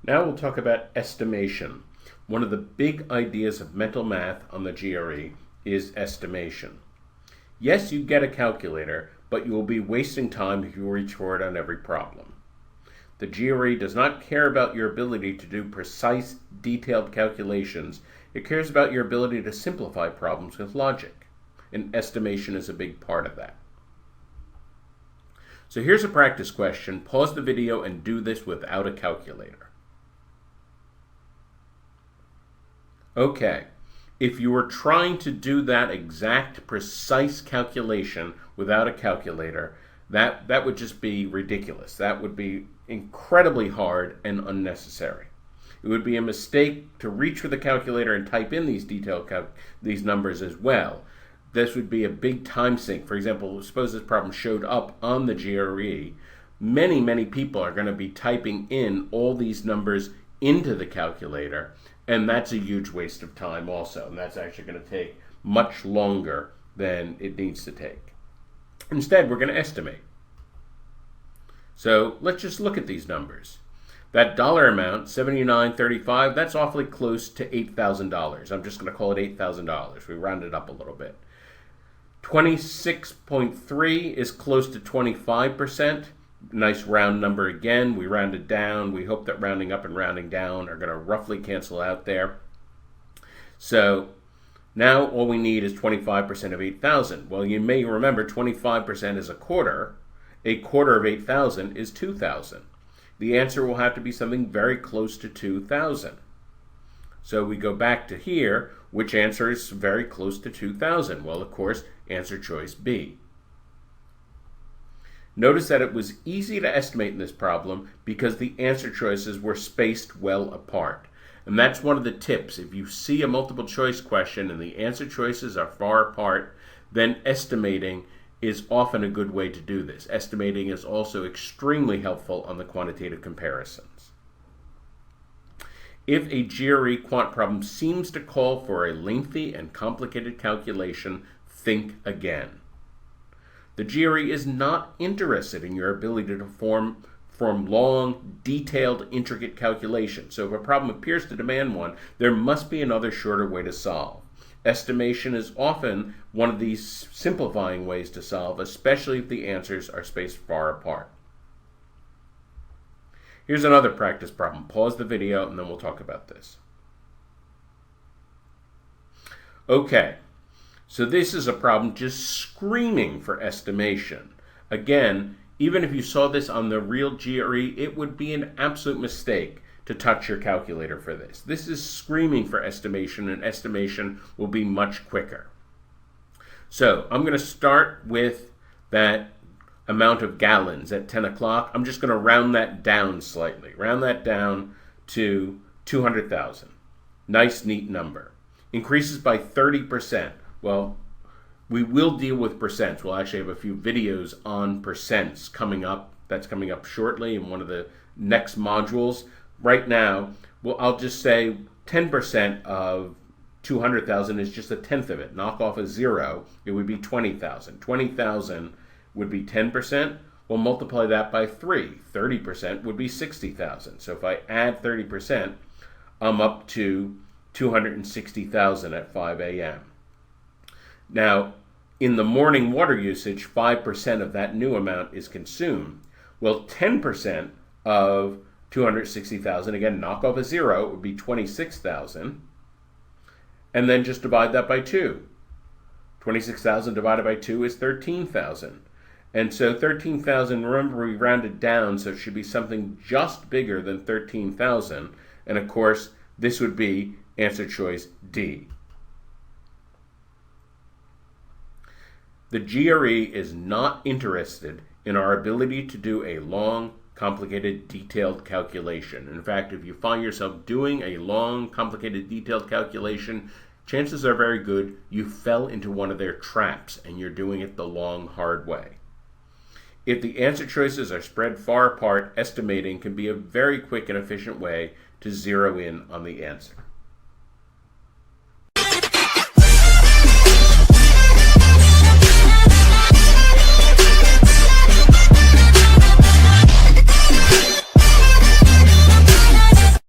Now we'll talk about estimation. One of the big ideas of mental math on the GRE is estimation. Yes, you get a calculator, but you will be wasting time if you reach for it on every problem. The GRE does not care about your ability to do precise, detailed calculations. It cares about your ability to simplify problems with logic, and estimation is a big part of that. So here's a practice question. Pause the video and do this without a calculator. Okay, if you were trying to do that exact precise calculation without a calculator, that would just be ridiculous. That would be incredibly hard and unnecessary. It would be a mistake to reach for the calculator and type in these numbers as well. This would be a big time sink. For example, suppose this problem showed up on the GRE. Many people are going to be typing in all these numbers into the calculator, and that's a huge waste of time also, and that's actually going to take much longer than it needs to take. Instead, we're going to estimate. So let's just look at these numbers. That dollar amount, $79.35, that's awfully close to $8,000. I'm just going to call it $8,000. We rounded up a little bit. 26.3 is close to 25%. Nice round number again. We rounded down. We hope that rounding up and rounding down are going to roughly cancel out there. So now all we need is 25% of 8,000. Well, you may remember 25% is a quarter. A quarter of 8,000 is 2,000. The answer will have to be something very close to 2,000. So we go back to here. Which answer is very close to 2,000? Well, of course, answer choice B. Notice that it was easy to estimate in this problem because the answer choices were spaced well apart. And that's one of the tips. If you see a multiple choice question and the answer choices are far apart, then estimating is often a good way to do this. Estimating is also extremely helpful on the quantitative comparisons. If a GRE quant problem seems to call for a lengthy and complicated calculation, think again. The GRE is not interested in your ability to perform long, detailed, intricate calculations. So if a problem appears to demand one, there must be another shorter way to solve. Estimation is often one of these simplifying ways to solve, especially if the answers are spaced far apart. Here's another practice problem. Pause the video and then we'll talk about this. Okay. So this is a problem just screaming for estimation. Again, even if you saw this on the real GRE, it would be an absolute mistake to touch your calculator for this. This is screaming for estimation, and estimation will be much quicker. So I'm going to start with that amount of gallons at 10 o'clock. I'm just going to round that down slightly. Round that down to 200,000. Nice, neat number. Increases by 30%. Well, we will deal with percents. We'll actually have a few videos on percents coming up. That's coming up shortly in one of the next modules. Right now, I'll just say 10% of 200,000 is just a tenth of it. Knock off a zero, it would be 20,000. 20,000 would be 10%. We'll multiply that by 3. 30% would be 60,000. So if I add 30%, I'm up to 260,000 at 5 a.m. Now, in the morning water usage, 5% of that new amount is consumed. Well, 10% of 260,000, again, knock off a zero, it would be 26,000. And then just divide that by 2. 26,000 divided by 2 is 13,000. And so 13,000, remember we rounded down, so it should be something just bigger than 13,000. And of course, this would be answer choice D. The GRE is not interested in our ability to do a long, complicated, detailed calculation. In fact, if you find yourself doing a long, complicated, detailed calculation, chances are very good you fell into one of their traps and you're doing it the long, hard way. If the answer choices are spread far apart, estimating can be a very quick and efficient way to zero in on the answer.